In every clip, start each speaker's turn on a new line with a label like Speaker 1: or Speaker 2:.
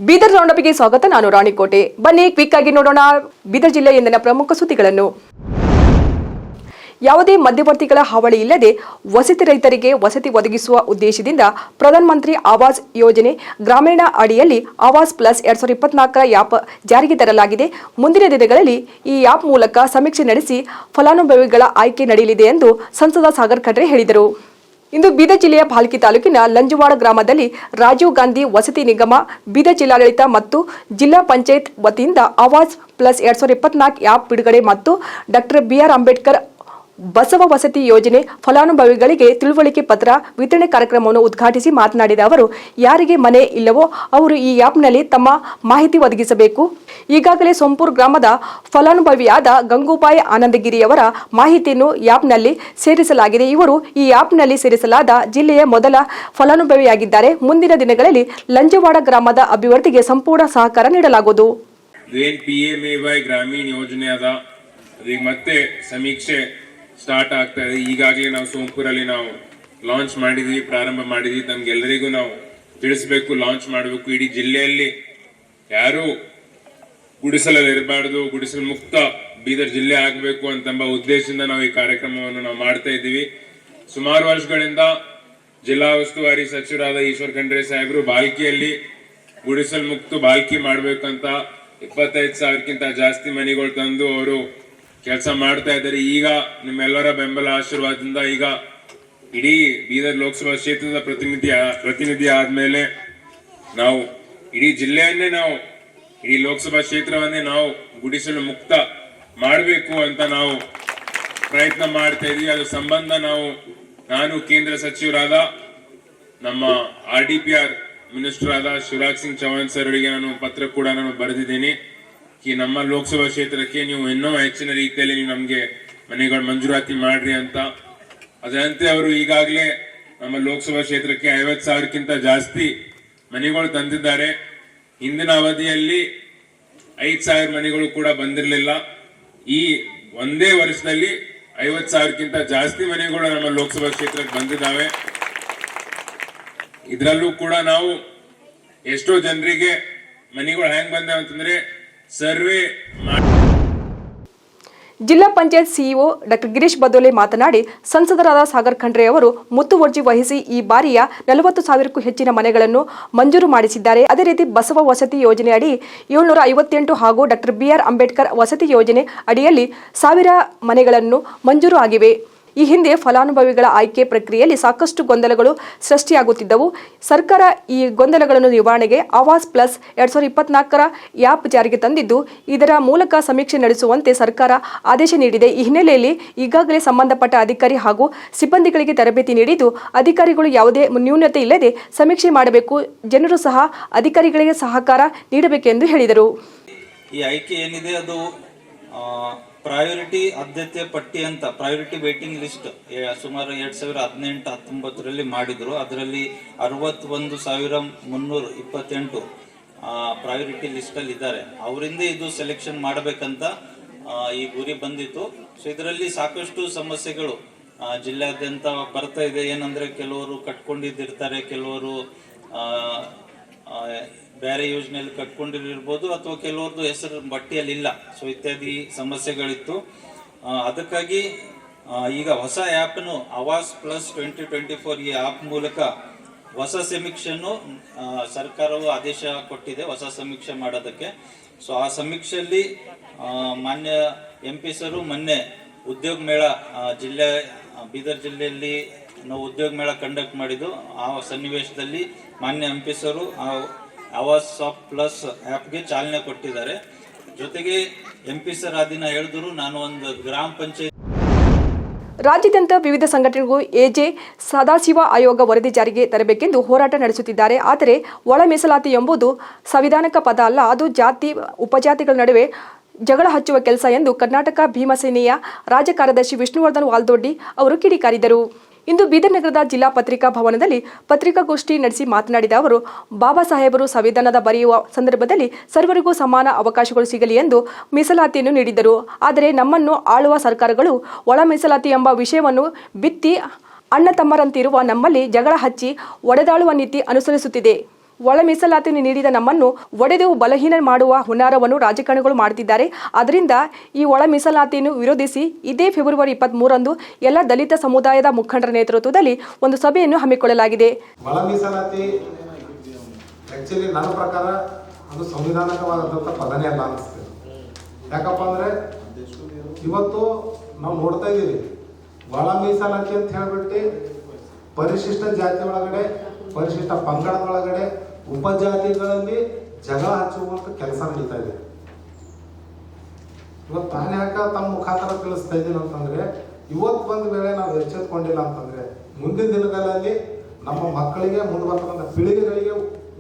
Speaker 1: ಬೀದರ್ ರೌಂಡಪ್ಗೆ ಸ್ವಾಗತ. ನಾನು ರಾಣಿಕೋಟೆ. ಬನ್ನಿ ಕ್ವಿಕ್ ಆಗಿ ನೋಡೋಣ ಬೀದರ್ ಜಿಲ್ಲೆಯಿಂದಿನ ಪ್ರಮುಖ ಸುದ್ದಿಗಳನ್ನು. ಯಾವುದೇ ಮಧ್ಯವರ್ತಿಗಳ ಹಾವಳಿ ಇಲ್ಲದೆ ವಸತಿ ರೈತರಿಗೆ ವಸತಿ ಒದಗಿಸುವ ಉದ್ದೇಶದಿಂದ ಪ್ರಧಾನಮಂತ್ರಿ ಆವಾಸ್ ಯೋಜನೆ ಗ್ರಾಮೀಣ ಅಡಿಯಲ್ಲಿ ಆವಾಸ್ ಪ್ಲಸ್ 2024 ಆ್ಯಪ್ ಜಾರಿಗೆ ತರಲಾಗಿದೆ. ಮುಂದಿನ ದಿನಗಳಲ್ಲಿ ಈ ಆ್ಯಪ್ ಮೂಲಕ ಸಮೀಕ್ಷೆ ನಡೆಸಿ ಫಲಾನುಭವಿಗಳ ಆಯ್ಕೆ ನಡೆಯಲಿದೆ ಎಂದು ಸಂಸದ ಸಾಗರ್ ಖಂಡ್ರೆ ಹೇಳಿದರು. ಇಂದು ಬೀದರ್ ಜಿಲ್ಲೆಯ ಭಾಲ್ಕಿ ತಾಲೂಕಿನ ಲಂಜವಾಡ ಗ್ರಾಮದಲ್ಲಿ ರಾಜೀವ್ ಗಾಂಧಿ ವಸತಿ ನಿಗಮ, ಬೀದರ್ ಜಿಲ್ಲಾಡಳಿತ ಮತ್ತು ಜಿಲ್ಲಾ ಪಂಚಾಯತ್ ವತಿಯಿಂದ ಆವಾಸ್ ಪ್ಲಸ್ 2024 ಆ್ಯಪ್ ಬಿಡುಗಡೆ ಮತ್ತು ಡಾಕ್ಟರ್ BR ಅಂಬೇಡ್ಕರ್ ಬಸವ ವಸತಿ ಯೋಜನೆ ಫಲಾನುಭವಿಗಳಿಗೆ ತಿಳುವಳಿಕೆ ಪತ್ರ ವಿತರಣೆ ಕಾರ್ಯಕ್ರಮವನ್ನು ಉದ್ಘಾಟಿಸಿ ಮಾತನಾಡಿದ ಅವರು, ಯಾರಿಗೆ ಮನೆ ಇಲ್ಲವೋ ಅವರು ಈ ಆ್ಯಪ್ನಲ್ಲಿ ತಮ್ಮ ಮಾಹಿತಿ ಒದಗಿಸಬೇಕು. ಈಗಾಗಲೇ ಸೋಂಪೂರ್ ಗ್ರಾಮದ ಫಲಾನುಭವಿಯಾದ ಗಂಗೂಬಾಯಿ ಆನಂದಗಿರಿಯವರ ಮಾಹಿತಿಯನ್ನು ಆ್ಯಪ್ನಲ್ಲಿ ಸೇರಿಸಲಾಗಿದೆ. ಇವರು ಈ ಆ್ಯಪ್ನಲ್ಲಿ ಸೇರಿಸಲಾದ ಜಿಲ್ಲೆಯ ಮೊದಲ ಫಲಾನುಭವಿಯಾಗಿದ್ದಾರೆ. ಮುಂದಿನ ದಿನಗಳಲ್ಲಿ ಲಂಜವಾಡ ಗ್ರಾಮದ ಅಭಿವೃದ್ಧಿಗೆ ಸಂಪೂರ್ಣ ಸಹಕಾರ ನೀಡಲಾಗುವುದು.
Speaker 2: ಗ್ರಾಮೀಣ ಯೋಜನೆ ಅದ ಮತ್ತೆ ಸಮೀಕ್ಷೆ ಸ್ಟಾರ್ಟ್ ಆಗ್ತಾ ಇದೆ. ಈಗಾಗಲೇ ನಾವು ಸೋಂಪುರಲ್ಲಿ ನಾವು ಲಾಂಚ್ ಮಾಡಿದ್ವಿ, ಪ್ರಾರಂಭ ಮಾಡಿದ್ವಿ. ನಮ್ಗೆಲ್ಲರಿಗೂ ನಾವು ತಿಳಿಸ್ಬೇಕು, ಲಾಂಚ್ ಮಾಡಬೇಕು. ಇಡೀ ಜಿಲ್ಲೆಯಲ್ಲಿ ಯಾರು ಗುಡಿಸಲಲ್ಲಿ ಇರಬಾರ್ದು, ಗುಡಿಸಲು ಮುಕ್ತ ಬೀದರ್ ಜಿಲ್ಲೆ ಆಗಬೇಕು ಅಂತಂಬ ಉದ್ದೇಶದಿಂದ ನಾವು ಈ ಕಾರ್ಯಕ್ರಮವನ್ನು ನಾವು ಮಾಡ್ತಾ ಇದ್ದೀವಿ. ಸುಮಾರು ವರ್ಷಗಳಿಂದ ಜಿಲ್ಲಾ ಉಸ್ತುವಾರಿ ಸಚಿವರಾದ ಈಶ್ವರ್ ಖಂಡ್ರೆ ಸಾಹೇಬರು ಬಾಲ್ಕಿಯಲ್ಲಿ ಗುಡಿಸಲು ಮುಕ್ತ ಬಾಲ್ಕಿ ಮಾಡ್ಬೇಕಂತ 25,000ಕ್ಕಿಂತ ಜಾಸ್ತಿ ಮನೆಗಳು ತಂದು ಅವರು ಕೆಲಸ ಮಾಡ್ತಾ ಇದ್ದಾರೆ. ಈಗ ನಿಮ್ಮೆಲ್ಲರ ಬೆಂಬಲ ಆಶೀರ್ವಾದದಿಂದ ಈಗ ಇಡೀ ಬೀದರ್ ಲೋಕಸಭಾ ಕ್ಷೇತ್ರದ ಪ್ರತಿನಿಧಿ ಆದ್ಮೇಲೆ ನಾವು ಇಡೀ ಜಿಲ್ಲೆಯನ್ನೇ ನಾವು ಇಡೀ ಲೋಕಸಭಾ ಕ್ಷೇತ್ರವನ್ನೇ ನಾವು ಗುಡಿಸಲು ಮುಕ್ತ ಮಾಡಬೇಕು ಅಂತ ನಾವು ಪ್ರಯತ್ನ ಮಾಡ್ತಾ ಇದೀವಿ. ಅದ್ರ ಸಂಬಂಧ ನಾನು ಕೇಂದ್ರ ಸಚಿವರಾದ ನಮ್ಮ RDPR ಮಿನಿಸ್ಟರ್ ಆದ ಶಿವರಾಜ್ ಸಿಂಗ್ ಚೌಹಾಣ್ ಸರ್ ಅವರಿಗೆ ನಾನು ಪತ್ರ ಕೂಡ ನಾನು ಬರೆದಿದ್ದೀನಿ. ನಮ್ಮ ಲೋಕಸಭಾ ಕ್ಷೇತ್ರಕ್ಕೆ ನೀವು ಇನ್ನೂ ಹೆಚ್ಚಿನ ರೀತಿಯಲ್ಲಿ ನೀವು ನಮ್ಗೆ ಮನೆಗಳು ಮಂಜೂರಾತಿ ಮಾಡ್ರಿ ಅಂತ. ಅದರಂತೆ ಅವರು ಈಗಾಗಲೇ ನಮ್ಮ ಲೋಕಸಭಾ ಕ್ಷೇತ್ರಕ್ಕೆ 50,000ಕ್ಕಿಂತ ಜಾಸ್ತಿ ಮನೆಗಳು ತಂದಿದ್ದಾರೆ. ಹಿಂದಿನ ಅವಧಿಯಲ್ಲಿ 5,000 ಮನೆಗಳು ಕೂಡ ಬಂದಿರಲಿಲ್ಲ. ಈ ಒಂದೇ ವರ್ಷದಲ್ಲಿ 50,000ಕ್ಕಿಂತ ಜಾಸ್ತಿ ಮನೆಗಳು ನಮ್ಮ ಲೋಕಸಭಾ ಕ್ಷೇತ್ರಕ್ಕೆ ಬಂದಿದ್ದಾವೆ. ಇದರಲ್ಲೂ ಕೂಡ ನಾವು ಎಷ್ಟೋ ಜನರಿಗೆ ಮನೆಗಳು ಹೆಂಗ್ ಬಂದಾವ ಅಂತಂದ್ರೆ ಸರ್ವೆ
Speaker 1: ಜಿಲ್ಲಾ ಪಂಚಾಯತ್ ಸಿಇಒ ಡಾಕ್ಟರ್ ಗಿರೀಶ್ ಬದೋಲೆ ಮಾತನಾಡಿ, ಸಂಸದರಾದ ಸಾಗರ್ ಖಂಡ್ರೆ ಅವರು ಮುತುವರ್ಜಿ ವಹಿಸಿ ಈ ಬಾರಿಯ 40,000ಕ್ಕೂ ಹೆಚ್ಚಿನ ಮನೆಗಳನ್ನು ಮಂಜೂರು ಮಾಡಿಸಿದ್ದಾರೆ. ಅದೇ ರೀತಿ ಬಸವ ವಸತಿ ಯೋಜನೆ ಅಡಿ 758 ಹಾಗೂ ಡಾಕ್ಟರ್ BR ಅಂಬೇಡ್ಕರ್ ವಸತಿ ಯೋಜನೆ ಅಡಿಯಲ್ಲಿ 1000 ಮನೆಗಳನ್ನು ಮಂಜೂರು ಆಗಿವೆ. ಈ ಹಿಂದೆ ಫಲಾನುಭವಿಗಳ ಆಯ್ಕೆ ಪ್ರಕ್ರಿಯೆಯಲ್ಲಿ ಸಾಕಷ್ಟು ಗೊಂದಲಗಳು ಸೃಷ್ಟಿಯಾಗುತ್ತಿದ್ದವು. ಸರ್ಕಾರ ಈ ಗೊಂದಲಗಳನ್ನು ನಿವಾರಣೆಗೆ ಆವಾಸ್ ಪ್ಲಸ್ 2024 ಆ್ಯಪ್ ಜಾರಿಗೆ ತಂದಿದ್ದು, ಇದರ ಮೂಲಕ ಸಮೀಕ್ಷೆ ನಡೆಸುವಂತೆ ಸರ್ಕಾರ ಆದೇಶ ನೀಡಿದೆ. ಈ ಹಿನ್ನೆಲೆಯಲ್ಲಿ ಈಗಾಗಲೇ ಸಂಬಂಧಪಟ್ಟ ಅಧಿಕಾರಿ ಹಾಗೂ ಸಿಬ್ಬಂದಿಗಳಿಗೆ ತರಬೇತಿ ನೀಡಿದ್ದು, ಅಧಿಕಾರಿಗಳು ಯಾವುದೇ ನ್ಯೂನತೆ ಇಲ್ಲದೆ ಸಮೀಕ್ಷೆ ಮಾಡಬೇಕು. ಜನರು ಸಹ ಅಧಿಕಾರಿಗಳಿಗೆ ಸಹಕಾರ ನೀಡಬೇಕೆಂದು ಹೇಳಿದರು.
Speaker 3: ಈ ಆಯ್ಕೆ ಏನಿದೆ ಅದು ಪ್ರಯಾರಿಟಿ ಆದ್ಯತೆ ಪಟ್ಟಿ ಅಂತ ಪ್ರಯಾರಿಟಿ ವೇಟಿಂಗ್ ಲಿಸ್ಟ್ ಸುಮಾರು 2018-19 ಮಾಡಿದ್ರು. ಅದರಲ್ಲಿ 61,328 ಪ್ರಯಾರಿಟಿ ಲಿಸ್ಟ್ ಅಲ್ಲಿ ಇದ್ದಾರೆ. ಅವರಿಂದ ಇದು ಸೆಲೆಕ್ಷನ್ ಮಾಡಬೇಕಂತ ಈ ಗುರಿ ಬಂದಿತ್ತು. ಸೊ ಇದರಲ್ಲಿ ಸಾಕಷ್ಟು ಸಮಸ್ಯೆಗಳು ಜಿಲ್ಲೆಯಾದ್ಯಂತ ಬರ್ತಾ ಇದೆ. ಏನಂದ್ರೆ ಕೆಲವರು ಕಟ್ಕೊಂಡಿದ್ದಿರ್ತಾರೆ, ಕೆಲವರು ಬೇರೆ ಯೋಜನೆಯಲ್ಲಿ ಕಟ್ಕೊಂಡಿರ್ಬೋದು, ಅಥವಾ ಕೆಲವ್ರದ್ದು ಹೆಸರು ಬಟ್ಟಿಯಲ್ಲಿ ಇಲ್ಲ. ಸೊ ಇತ್ಯಾದಿ ಸಮಸ್ಯೆಗಳಿತ್ತು. ಅದಕ್ಕಾಗಿ ಈಗ ಹೊಸ ಆ್ಯಪ್ನು ಆವಾಸ್ ಪ್ಲಸ್ 2024 ಈ ಆ್ಯಪ್ ಮೂಲಕ ಹೊಸ ಸಮೀಕ್ಷೆಯನ್ನು ಸರ್ಕಾರವು ಆದೇಶ ಕೊಟ್ಟಿದೆ, ಹೊಸ ಸಮೀಕ್ಷೆ ಮಾಡೋದಕ್ಕೆ. ಸೊ ಆ ಸಮೀಕ್ಷೆಯಲ್ಲಿ ಮಾನ್ಯ MP ಸರು ಮೊನ್ನೆ ಉದ್ಯೋಗ ಮೇಳ ಬೀದರ್ ಜಿಲ್ಲೆಯಲ್ಲಿ ನಾವು ಉದ್ಯೋಗ ಮೇಳ ಕಂಡಕ್ಟ್ ಮಾಡಿದ್ದು. ಆ ಸನ್ನಿವೇಶದಲ್ಲಿ ಮಾನ್ಯ MP ಸರು ಆವಾಸ್ ಪ್ಲಸ್ ಆ್ಯಪ್ಗೆ ಚಾಲನೆ ಕೊಟ್ಟಿದ್ದಾರೆ. ಜೊತೆಗೆ MP ಸರ್ ಆದಿನ ಹೇಳಿದ್ರು, ನಾನು ಒಂದು ಗ್ರಾಮ ಪಂಚಾಯತ್
Speaker 1: ರಾಜ್ಯಾದ್ಯಂತ ವಿವಿಧ ಸಂಘಟನೆಗಳು AJ ಸದಾಶಿವ ಆಯೋಗ ವರದಿ ಜಾರಿಗೆ ತರಬೇಕೆಂದು ಹೋರಾಟ ನಡೆಸುತ್ತಿದ್ದಾರೆ. ಆದರೆ ಒಳ ಮೀಸಲಾತಿ ಎಂಬುದು ಸಂವಿಧಾನಿಕ ಪದ ಅಲ್ಲ, ಅದು ಜಾತಿ ಉಪಜಾತಿಗಳ ನಡುವೆ ಜಗಳ ಹಚ್ಚುವ ಕೆಲಸ ಎಂದು ಕರ್ನಾಟಕ ಭೀಮಸೇನೆಯ ರಾಜ್ಯ ಕಾರ್ಯದರ್ಶಿ ವಿಷ್ಣುವರ್ಧನ್ ವಾಲ್ದೊಡ್ಡಿ ಅವರು ಕಿಡಿಕಾರಿದರು. ಇಂದು ಬೀದರ್ ನಗರದ ಜಿಲ್ಲಾ ಪತ್ರಿಕಾ ಭವನದಲ್ಲಿ ಪತ್ರಿಕಾಗೋಷ್ಠಿ ನಡೆಸಿ ಮಾತನಾಡಿದ ಅವರು, ಬಾಬಾ ಸಾಹೇಬರು ಸಂವಿಧಾನದ ಬರೆಯುವ ಸಂದರ್ಭದಲ್ಲಿ ಸರ್ವರಿಗೂ ಸಮಾನ ಅವಕಾಶಗಳು ಸಿಗಲಿ ಎಂದು ಮೀಸಲಾತಿಯನ್ನು ನೀಡಿದ್ದರು. ಆದರೆ ನಮ್ಮನ್ನು ಆಳುವ ಸರ್ಕಾರಗಳು ಒಳ ಮೀಸಲಾತಿ ಎಂಬ ವಿಷಯವನ್ನು ಬಿತ್ತಿ ಅಣ್ಣ ತಮ್ಮರಂತಿರುವ ನಮ್ಮಲ್ಲಿ ಜಗಳ ಹಚ್ಚಿ ಒಡೆದಾಳುವ ನೀತಿ ಅನುಸರಿಸುತ್ತಿದೆ. ಒಳ ಮೀಸಲಾತಿ ನೀಡಿದ ನಮ್ಮನ್ನು ಒಡೆದು ಬಲಹೀನ ಮಾಡುವ ಹುನ್ನಾರವನ್ನು ರಾಜಕಾರಣಿಗಳು ಮಾಡುತ್ತಿದ್ದಾರೆ. ಅದರಿಂದ ಈ ಒಳ ಮೀಸಲಾತಿಯನ್ನು ವಿರೋಧಿಸಿ ಇದೇ ಫೆಬ್ರವರಿ 23ರಂದು ಎಲ್ಲ ದಲಿತ ಸಮುದಾಯದ ಮುಖಂಡರ ನೇತೃತ್ವದಲ್ಲಿ ಒಂದು ಸಭೆಯನ್ನು ಹಮ್ಮಿಕೊಳ್ಳಲಾಗಿದೆ.
Speaker 4: ಒಳ ಮೀಸಲಾತಿ ಆಕ್ಚುಲಿ ನನ್ನ ಪ್ರಕಾರ ಅದು ಸಂವಿಧಾನಿಕವಾದಂಥ ಪದನೇ ಅಲ್ಲ ಅನಿಸ್ತದೆ. ಯಾಕಪ್ಪ ಅಂದರೆ ಇವತ್ತು ನಾವು ನೋಡ್ತಾ ಇದ್ದೀವಿ ಒಳ ಮೀಸಲಾತಿ ಅಂತ ಹೇಳ್ಬಿಟ್ಟು ಪರಿಶಿಷ್ಟ ಜಾತಿ ಒಳಗಡೆ, ಪರಿಶಿಷ್ಟ ಪಂಗಡದ ಒಳಗಡೆ, ಉಪಜಾತಿಗಳಲ್ಲಿ ಜಗಳ ಹಚ್ಚುವಂಥ ಕೆಲಸ ನಡೀತಾ ಇದೆ. ಇವತ್ತು ನಾನು ಯಾಕೆ ತಮ್ಮ ಮುಖಾಂತರ ತಿಳಿಸ್ತಾ ಇದ್ದೀನಿ ಅಂತಂದರೆ, ಇವತ್ತು ಬಂದ ವೇಳೆ ನಾವು ಎಚ್ಚೆತ್ಕೊಂಡಿಲ್ಲ ಅಂತಂದರೆ ಮುಂದಿನ ದಿನಗಳಲ್ಲಿ ನಮ್ಮ ಮಕ್ಕಳಿಗೆ ಮುಂದೆ ಬರ್ತಕ್ಕಂಥ ಪೀಳಿಗೆಗಳಿಗೆ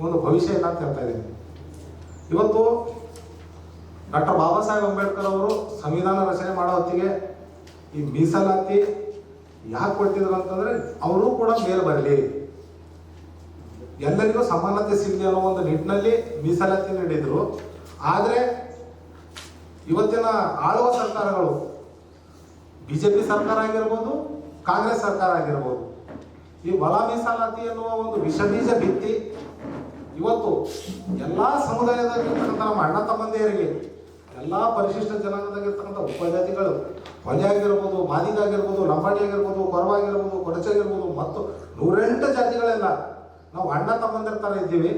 Speaker 4: ಒಂದು ಭವಿಷ್ಯ ಇಲ್ಲ ಅಂತ ಹೇಳ್ತಾ ಇದ್ದೀನಿ. ಇವತ್ತು ಡಾಕ್ಟರ್ ಬಾಬಾ ಸಾಹೇಬ್ ಅಂಬೇಡ್ಕರ್ ಅವರು ಸಂವಿಧಾನ ರಚನೆ ಮಾಡೋ ಹೊತ್ತಿಗೆ ಈ ಮೀಸಲಾತಿ ಯಾಕೆ ಕೊಟ್ಟಿದ್ರು ಅಂತಂದರೆ ಅವರು ಕೂಡ ಮೇಲೆ ಬರಲಿ, ಎಲ್ಲರಿಗೂ ಸಮಾನತೆ ಸಿಗಲಿ ಅನ್ನೋ ಒಂದು ನಿಟ್ಟಿನಲ್ಲಿ ಮೀಸಲಾತಿ ನೀಡಿದ್ರು. ಆದರೆ ಇವತ್ತಿನ ಆಳುವ ಸರ್ಕಾರಗಳು BJP ಸರ್ಕಾರ ಆಗಿರ್ಬೋದು, ಕಾಂಗ್ರೆಸ್ ಸರ್ಕಾರ ಆಗಿರ್ಬೋದು, ಈ ಒಳ ಮೀಸಲಾತಿ ಎನ್ನುವ ಒಂದು ವಿಷಬೀಜ ಬಿತ್ತಿ ಇವತ್ತು ಎಲ್ಲ ಸಮುದಾಯದಾಗಿರ್ತಕ್ಕಂಥ ನಮ್ಮ ಅಣ್ಣ ತಮ್ಮಂದಿಯರಿಗೆ, ಎಲ್ಲ ಪರಿಶಿಷ್ಟ ಜನಾಂಗದಾಗಿರ್ತಕ್ಕಂಥ ಉಪಜಾತಿಗಳು, ಹೊಲೆ ಆಗಿರ್ಬೋದು, ಮಾದಿಗ ಆಗಿರ್ಬೋದು, ಲಂಬಾಣಿ ಆಗಿರ್ಬೋದು, ಕೊರವ ಆಗಿರ್ಬೋದು, ಕೊಡಚ ಆಗಿರ್ಬೋದು, ಮತ್ತು 108 ಜಾತಿಗಳೆಲ್ಲ ನಾವು ಅಣ್ಣ ತಮ್ಮಂದಿರ ಥರ ಇದ್ದೀವಿ.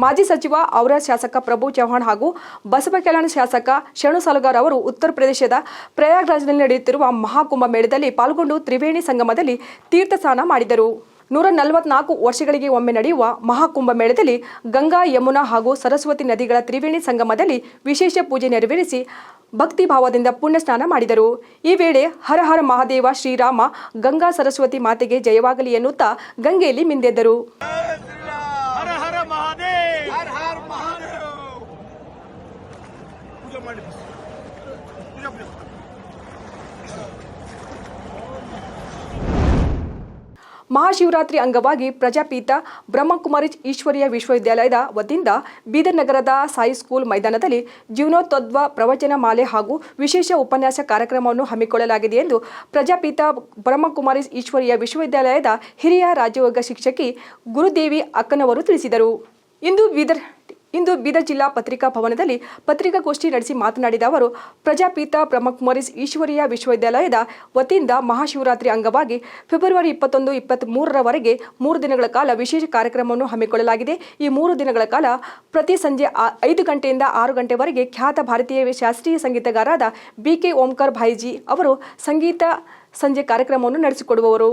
Speaker 1: ಮಾಜಿ ಸಚಿವ ಅವರ ಶಾಸಕ ಪ್ರಭು ಚವ್ಹಾಣ್ ಹಾಗೂ ಬಸವ ಕಲ್ಯಾಣ ಶಾಸಕ ಶರಣು ಸಲಗಾರ್ ಅವರು ಉತ್ತರ ಪ್ರದೇಶದ ಪ್ರಯಾಗ್ರಾಜ್ನಲ್ಲಿ ನಡೆಯುತ್ತಿರುವ ಮಹಾಕುಂಭ ಮೇಳದಲ್ಲಿ ಪಾಲ್ಗೊಂಡು ತ್ರಿವೇಣಿ ಸಂಗಮದಲ್ಲಿ ತೀರ್ಥಸ್ನಾನ ಮಾಡಿದರು. 144 ವರ್ಷಗಳಿಗೆ ಒಮ್ಮೆ ನಡೆಯುವ ಮಹಾಕುಂಭ ಮೇಳದಲ್ಲಿ ಗಂಗಾ, ಯಮುನಾ ಹಾಗೂ ಸರಸ್ವತಿ ನದಿಗಳ ತ್ರಿವೇಣಿ ಸಂಗಮದಲ್ಲಿ ವಿಶೇಷ ಪೂಜೆ ನೆರವೇರಿಸಿ ಭಕ್ತಿ ಭಾವದಿಂದ ಪುಣ್ಯ ಸ್ನಾನ ಮಾಡಿದರು. ಈ ವೇಳೆ ಹರ ಹರ ಮಹಾದೇವ, ಶ್ರೀರಾಮ, ಗಂಗಾ ಸರಸ್ವತಿ ಮಾತೆಗೆ ಜಯವಾಗಲಿ ಎನ್ನುತ್ತಾ ಗಂಗೆಯಲ್ಲಿ ಮಿಂದೆದ್ದರು. ಮಹಾಶಿವರಾತ್ರಿ ಅಂಗವಾಗಿ ಪ್ರಜಾಪೀಠ ಬ್ರಹ್ಮಕುಮಾರಿ ಈಶ್ವರೀಯ ವಿಶ್ವವಿದ್ಯಾಲಯದ ವತಿಯಿಂದ ಬೀದರ್ ನಗರದ ಸಾಯಿ ಸ್ಕೂಲ್ ಮೈದಾನದಲ್ಲಿ ಜೀವನೋತ್ತತ್ವ ಪ್ರವಚನ ಮಾಲೆ ಹಾಗೂ ವಿಶೇಷ ಉಪನ್ಯಾಸ ಕಾರ್ಯಕ್ರಮವನ್ನು ಹಮ್ಮಿಕೊಳ್ಳಲಾಗಿದೆ ಎಂದು ಪ್ರಜಾಪೀಠ ಬ್ರಹ್ಮಕುಮಾರಿ ಈಶ್ವರೀಯ ವಿಶ್ವವಿದ್ಯಾಲಯದ ಹಿರಿಯ ರಾಜಯೋಗ ಶಿಕ್ಷಕಿ ಗುರುದೇವಿ ಅಕ್ಕನವರು ತಿಳಿಸಿದರು. ಇಂದು ಬೀದರ್ ಜಿಲ್ಲಾ ಪತ್ರಿಕಾ ಭವನದಲ್ಲಿ ಪತ್ರಿಕಾಗೋಷ್ಠಿ ನಡೆಸಿ ಮಾತನಾಡಿದ ಅವರು, ಪ್ರಜಾಪೀಠ ಬ್ರಹ್ಮಕುಮಾರಿ ಈಶ್ವರೀಯ ವಿಶ್ವವಿದ್ಯಾಲಯದ ವತಿಯಿಂದ ಮಹಾಶಿವರಾತ್ರಿ ಅಂಗವಾಗಿ ಫೆಬ್ರವರಿ 21, 23ರವರೆಗೆ 3 ದಿನಗಳ ಕಾಲ ವಿಶೇಷ ಕಾರ್ಯಕ್ರಮವನ್ನು ಹಮ್ಮಿಕೊಳ್ಳಲಾಗಿದೆ. ಈ 3 ದಿನಗಳ ಕಾಲ ಪ್ರತಿ ಸಂಜೆ 5 ಗಂಟೆಯಿಂದ 6 ಗಂಟೆವರೆಗೆ ಖ್ಯಾತ ಭಾರತೀಯ ಶಾಸ್ತ್ರೀಯ ಸಂಗೀತಗಾರರಾದ BK ಓಂಕಾರ್ ಭಾಯಿಜಿ ಅವರು ಸಂಗೀತ ಸಂಜೆ ಕಾರ್ಯಕ್ರಮವನ್ನು ನಡೆಸಿಕೊಡುವವರು.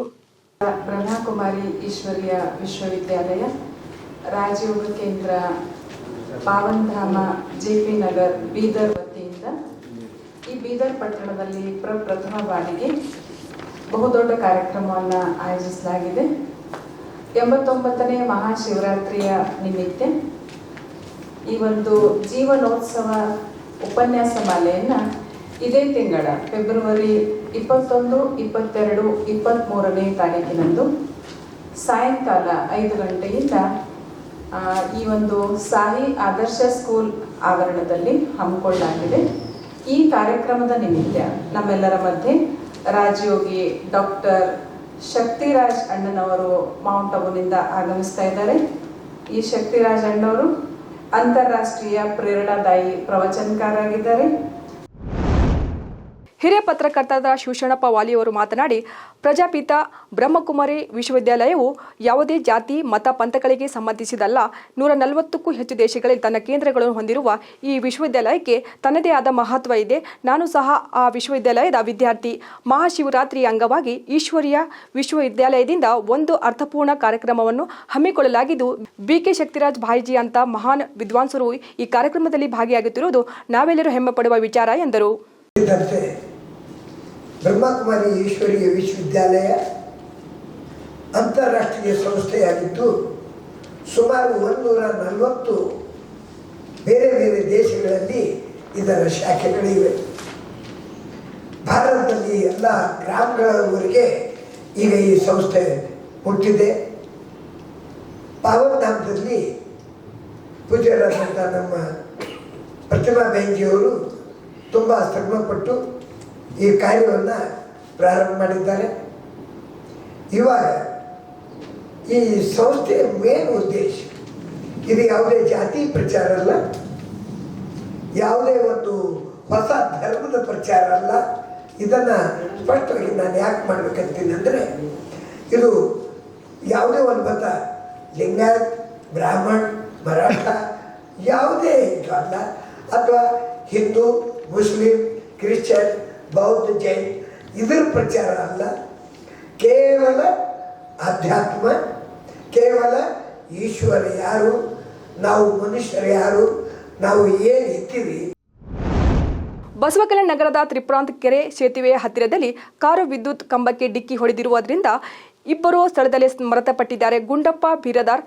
Speaker 5: ಬ್ರಹ್ಮಕುಮಾರಿ ಈಶ್ವರೀಯ ವಿಶ್ವವಿದ್ಯಾಲಯ ರಾಜಯೋಗ ಕೇಂದ್ರ ಪಾವನ್ಧಾಮ JP ನಗರ್ ಬೀದರ್ ವತಿಯಿಂದ ಈ ಬೀದರ್ ಪಟ್ಟಣದಲ್ಲಿ ಪ್ರಪ್ರಥಮ ಬಾರಿಗೆ ಬಹುದೊಡ್ಡ ಕಾರ್ಯಕ್ರಮವನ್ನು ಆಯೋಜಿಸಲಾಗಿದೆ. 89ನೇ ಮಹಾಶಿವರಾತ್ರಿಯ ನಿಮಿತ್ತ ಈ ಒಂದು ಜೀವನೋತ್ಸವ ಉಪನ್ಯಾಸ ಮಾಲೆಯನ್ನು ಇದೇ ತಿಂಗಳ ಫೆಬ್ರವರಿ 21, 22, 23ನೇ ತಾರೀಕಿನಂದು ಸಾಯಂಕಾಲ 5 ಗಂಟೆಯಿಂದ ಈ ಒಂದು ಸಾಯಿ ಆದರ್ಶ ಸ್ಕೂಲ್ ಆವರಣದಲ್ಲಿ ಹಮ್ಮಿಕೊಳ್ಳಲಾಗಿದೆ. ಈ ಕಾರ್ಯಕ್ರಮದ ನಿಮಿತ್ತ ನಮ್ಮೆಲ್ಲರ ಮಧ್ಯೆ ರಾಜಯೋಗಿ ಡಾಕ್ಟರ್ ಶಕ್ತಿರಾಜ್ ಅಣ್ಣನವರು ಮೌಂಟ್ ಅಬುನಿಂದ ಆಗಮಿಸ್ತಾ ಇದ್ದಾರೆ. ಈ ಶಕ್ತಿರಾಜ್ ಅಣ್ಣವರು ಅಂತಾರಾಷ್ಟ್ರೀಯ ಪ್ರೇರಣಾದಾಯಿ ಪ್ರವಚನಕಾರರಾಗಿದ್ದಾರೆ.
Speaker 1: ಹಿರಿಯ ಪತ್ರಕರ್ತರ ಶಿವಶರಣಪ್ಪ ವಾಲಿಯವರು ಮಾತನಾಡಿ, ಪ್ರಜಾಪೀಠ ಬ್ರಹ್ಮಕುಮಾರಿ ವಿಶ್ವವಿದ್ಯಾಲಯವು ಯಾವುದೇ ಜಾತಿ, ಮತ, ಪಂಥಗಳಿಗೆ ಸಂಬಂಧಿಸಿದಲ್ಲ. 140ಕ್ಕೂ ಹೆಚ್ಚು ದೇಶಗಳಲ್ಲಿ ತನ್ನ ಕೇಂದ್ರಗಳನ್ನು ಹೊಂದಿರುವ ಈ ವಿಶ್ವವಿದ್ಯಾಲಯಕ್ಕೆ ತನ್ನದೇ ಆದ ಮಹತ್ವ ಇದೆ. ನಾನು ಸಹ ಆ ವಿಶ್ವವಿದ್ಯಾಲಯದ ವಿದ್ಯಾರ್ಥಿ. ಮಹಾಶಿವರಾತ್ರಿ ಅಂಗವಾಗಿ ಈಶ್ವರೀಯ ವಿಶ್ವವಿದ್ಯಾಲಯದಿಂದ ಒಂದು ಅರ್ಥಪೂರ್ಣ ಕಾರ್ಯಕ್ರಮವನ್ನು ಹಮ್ಮಿಕೊಳ್ಳಲಾಗಿದ್ದು, BK ಶಕ್ತಿರಾಜ್ ಭಾಯಿಜಿ ಅಂತ ಮಹಾನ್ ವಿದ್ವಾಂಸರು ಈ ಕಾರ್ಯಕ್ರಮದಲ್ಲಿ ಭಾಗಿಯಾಗುತ್ತಿರುವುದು ನಾವೆಲ್ಲರೂ ಹೆಮ್ಮೆ ಪಡುವ ವಿಚಾರ ಎಂದರು.
Speaker 6: ಬ್ರಹ್ಮಕುಮಾರಿ ಈಶ್ವರೀಯ ವಿಶ್ವವಿದ್ಯಾಲಯ ಅಂತಾರಾಷ್ಟ್ರೀಯ ಸಂಸ್ಥೆಯಾಗಿದ್ದು ಸುಮಾರು 140 ಬೇರೆ ಬೇರೆ ದೇಶಗಳಲ್ಲಿ ಇದರ ಶಾಖೆಗಳಿವೆ. ಭಾರತದಲ್ಲಿ ಎಲ್ಲ ಗ್ರಾಮಗಳವರೆಗೆ ಈಗ ಈ ಸಂಸ್ಥೆ ಹುಟ್ಟಿದೆ. ಪಾವನ್ಧಾಮದಲ್ಲಿ ಪೂಜ್ಯರಾದಂಥ ನಮ್ಮ ಪ್ರತಿಮಾ ಬೆಂಜಿಯವರು ತುಂಬ ಶ್ರಮಪಟ್ಟು ಈ ಕಾರ್ಯವನ್ನು ಪ್ರಾರಂಭ ಮಾಡಿದ್ದಾರೆ. ಇವಾಗ ಈ ಸಂಸ್ಥೆಯ ಮೇನ್ ಉದ್ದೇಶ ಇದು ಯಾವುದೇ ಜಾತಿ ಪ್ರಚಾರ ಅಲ್ಲ, ಯಾವುದೇ ಒಂದು ಹೊಸ ಧರ್ಮದ ಪ್ರಚಾರ ಅಲ್ಲ. ಇದನ್ನು ಸ್ಪಷ್ಟವಾಗಿ ನಾನು ಯಾಕೆ ಮಾಡ್ಬೇಕಂತೀನಿ ಅಂದರೆ, ಇದು ಯಾವುದೇ ಒಂದು ಮತ, ಲಿಂಗಾಯತ್, ಬ್ರಾಹ್ಮಣ್, ಮರಾಠ ಯಾವುದೇ ಇದು ಅಲ್ಲ, ಅಥವಾ ಹಿಂದೂ, ಮುಸ್ಲಿಂ, ಕ್ರಿಶ್ಚಿಯನ್, ಬೌದ್ಧ, ಜೈನ್ ಇದರ ಪ್ರಚಾರ ಅಲ್ಲ. ಕೇವಲ ಆಧ್ಯಾತ್ಮ, ಕೇವಲ ಈಶ್ವರ ಯಾರು, ನಾವು ಮನುಷ್ಯರು ಯಾರು, ನಾವು ಏನು ಇದ್ದೀವಿ.
Speaker 1: ಬಸವಕಲ್ಯಾಣ ನಗರದ ತ್ರಿಪ್ರಾಂತ್ ಕೆರೆ ಸೇತುವೆಯ ಹತ್ತಿರದಲ್ಲಿ ಕಾರು ವಿದ್ಯುತ್ ಕಂಬಕ್ಕೆ ಡಿಕ್ಕಿ ಹೊಡೆದಿರುವುದರಿಂದ ಇಬ್ಬರು ಸ್ಥಳದಲ್ಲೇ ಮೃತಪಟ್ಟಿದ್ದಾರೆ. ಗುಂಡಪ್ಪ ಬಿರದಾರ್,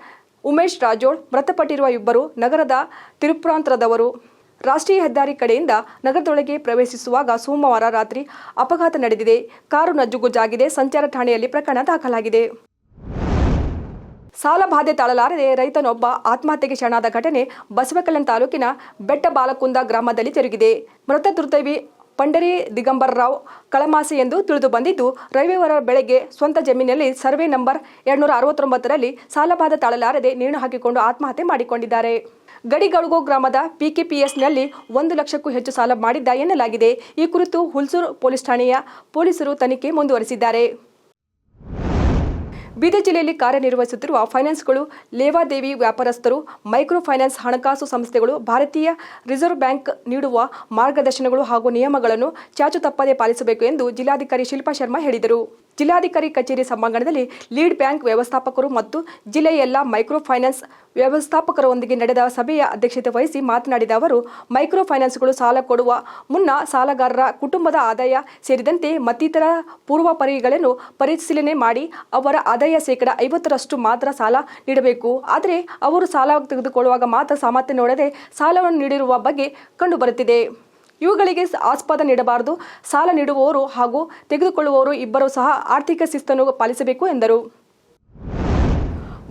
Speaker 1: ಉಮೇಶ್ ರಾಜೋಳ್ ಮೃತಪಟ್ಟಿರುವ ಇಬ್ಬರು ನಗರದ ತಿರುಪ್ರಾಂತ್ರದವರು. ರಾಷ್ಟ್ರೀಯ ಹೆದ್ದಾರಿ ಕಡೆಯಿಂದ ನಗರದೊಳಗೆ ಪ್ರವೇಶಿಸುವಾಗ ಸೋಮವಾರ ರಾತ್ರಿ ಅಪಘಾತ ನಡೆದಿದೆ. ಕಾರು ನಜ್ಜುಗುಜ್ಜಾಗಿದೆ. ಸಂಚಾರ ಠಾಣೆಯಲ್ಲಿ ಪ್ರಕರಣ ದಾಖಲಾಗಿದೆ. ಸಾಲ ಬಾಧೆ ತಾಳಲಾರದೆ ರೈತನೊಬ್ಬ ಆತ್ಮಹತ್ಯೆಗೆ ಶರಣಾದ ಘಟನೆ ಬಸವಕಲ್ಯಾಣ ತಾಲೂಕಿನ ಬೆಟ್ಟಬಾಲಕುಂದ ಗ್ರಾಮದಲ್ಲಿ ಜರುಗಿದೆ. ಮೃತ ದುರ್ದೈವಿ ಪಂಡರಿ ದಿಗಂಬರರಾವ್ ಕಳಮಾಸೆ ಎಂದು ತಿಳಿದು ಬಂದಿದ್ದು, ರವಿವಾರ ಬೆಳಗ್ಗೆ ಸ್ವಂತ ಜಮೀನಿನಲ್ಲಿ ಸರ್ವೆ ನಂಬರ್ 269ರಲ್ಲಿ ಸಾಲಬಾಧೆ ತಾಳಲಾರದೆ ನೇಣು ಹಾಕಿಕೊಂಡು ಆತ್ಮಹತ್ಯೆ ಮಾಡಿಕೊಂಡಿದ್ದಾರೆ. ಗಡಿಗಳುಗೋ ಗ್ರಾಮದ PKPSನಲ್ಲಿ 1 ಲಕ್ಷಕ್ಕೂ ಹೆಚ್ಚು ಸಾಲ ಮಾಡಿದ್ದ ಎನ್ನಲಾಗಿದೆ. ಈ ಕುರಿತು ಹುಲ್ಸೂರು ಪೊಲೀಸ್ ಠಾಣೆಯ ಪೊಲೀಸರು ತನಿಖೆ ಮುಂದುವರೆಸಿದ್ದಾರೆ. ಬೀದರ್ ಜಿಲ್ಲೆಯಲ್ಲಿ ಕಾರ್ಯನಿರ್ವಹಿಸುತ್ತಿರುವ ಫೈನಾನ್ಸ್ಗಳು, ಲೇವಾದೇವಿ ವ್ಯಾಪಾರಸ್ಥರು, ಮೈಕ್ರೋ ಫೈನಾನ್ಸ್ ಹಣಕಾಸು ಸಂಸ್ಥೆಗಳು ಭಾರತೀಯ ರಿಸರ್ವ್ ಬ್ಯಾಂಕ್ ನೀಡುವ ಮಾರ್ಗದರ್ಶನಗಳು ಹಾಗೂ ನಿಯಮಗಳನ್ನು ಚಾಚು ತಪ್ಪದೆ ಪಾಲಿಸಬೇಕು ಎಂದು ಜಿಲ್ಲಾಧಿಕಾರಿ ಶಿಲ್ಪಾ ಶರ್ಮಾ ಹೇಳಿದರು. ಜಿಲ್ಲಾಧಿಕಾರಿ ಕಚೇರಿ ಸಭಾಂಗಣದಲ್ಲಿ ಲೀಡ್ ಬ್ಯಾಂಕ್ ವ್ಯವಸ್ಥಾಪಕರು ಮತ್ತು ಜಿಲ್ಲೆಯ ಎಲ್ಲ ಮೈಕ್ರೋ ಫೈನಾನ್ಸ್ ವ್ಯವಸ್ಥಾಪಕರೊಂದಿಗೆ ನಡೆದ ಸಭೆಯ ಅಧ್ಯಕ್ಷತೆ ವಹಿಸಿ ಮಾತನಾಡಿದ ಅವರು, ಮೈಕ್ರೋ ಫೈನಾನ್ಸ್ಗಳು ಸಾಲ ಕೊಡುವ ಮುನ್ನ ಸಾಲಗಾರರ ಕುಟುಂಬದ ಆದಾಯ ಸೇರಿದಂತೆ ಮತ್ತಿತರ ಪೂರ್ವಪರಿಗಳನ್ನು ಪರಿಶೀಲನೆ ಮಾಡಿ ಅವರ ಆದಾಯ ಶೇಕಡ 50ರಷ್ಟು ಮಾತ್ರ ಸಾಲ ನೀಡಬೇಕು. ಆದರೆ ಅವರು ಸಾಲ ತೆಗೆದುಕೊಳ್ಳುವಾಗ ಮಾತ್ರ ಸಾಮರ್ಥ್ಯ ನೋಡದೆ ಸಾಲವನ್ನು ನೀಡಿರುವ ಬಗ್ಗೆ ಕಂಡುಬರುತ್ತಿದೆ. ಇವುಗಳಿಗೆ ಆಸ್ಪದ ನೀಡಬಾರದು. ಸಾಲ ನೀಡುವವರು ಹಾಗೂ ತೆಗೆದುಕೊಳ್ಳುವವರು ಇಬ್ಬರೂ ಸಹ ಆರ್ಥಿಕ ಶಿಸ್ತನ್ನು ಪಾಲಿಸಬೇಕು ಎಂದರು.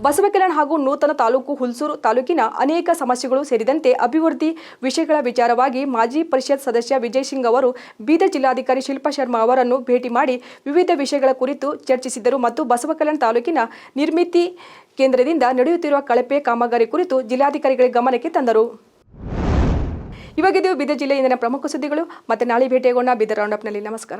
Speaker 1: ಬಸವಕಲ್ಯಾಣ ಹಾಗೂ ನೂತನ ತಾಲೂಕು ಹುಲ್ಸೂರು ತಾಲೂಕಿನ ಅನೇಕ ಸಮಸ್ಯೆಗಳು ಸೇರಿದಂತೆ ಅಭಿವೃದ್ಧಿ ವಿಷಯಗಳ ವಿಚಾರವಾಗಿ ಮಾಜಿ ಪರಿಷತ್ ಸದಸ್ಯ ವಿಜಯ್ ಸಿಂಗ್ ಅವರು ಬೀದರ್ ಜಿಲ್ಲಾಧಿಕಾರಿ ಶಿಲ್ಪಾ ಶರ್ಮಾ ಅವರನ್ನು ಭೇಟಿ ಮಾಡಿ ವಿವಿಧ ವಿಷಯಗಳ ಕುರಿತು ಚರ್ಚಿಸಿದರು ಮತ್ತು ಬಸವಕಲ್ಯಾಣ ತಾಲೂಕಿನ ನಿರ್ಮಿತಿ ಕೇಂದ್ರದಿಂದ ನಡೆಯುತ್ತಿರುವ ಕಳಪೆ ಕಾಮಗಾರಿ ಕುರಿತು ಜಿಲ್ಲಾಧಿಕಾರಿಗಳ ಗಮನಕ್ಕೆ ತಂದರು. ಇವಾಗಿದ್ದು ಬೀದರ್ ಜಿಲ್ಲೆಯಿಂದ ಪ್ರಮುಖ ಸುದ್ದಿಗಳು. ಮತ್ತೆ ನಾಳೆ ಭೇಟಿಯಾಗೋಣ ಬೀದರ್ ರೌಂಡಪ್ನಲ್ಲಿ. ನಮಸ್ಕಾರ.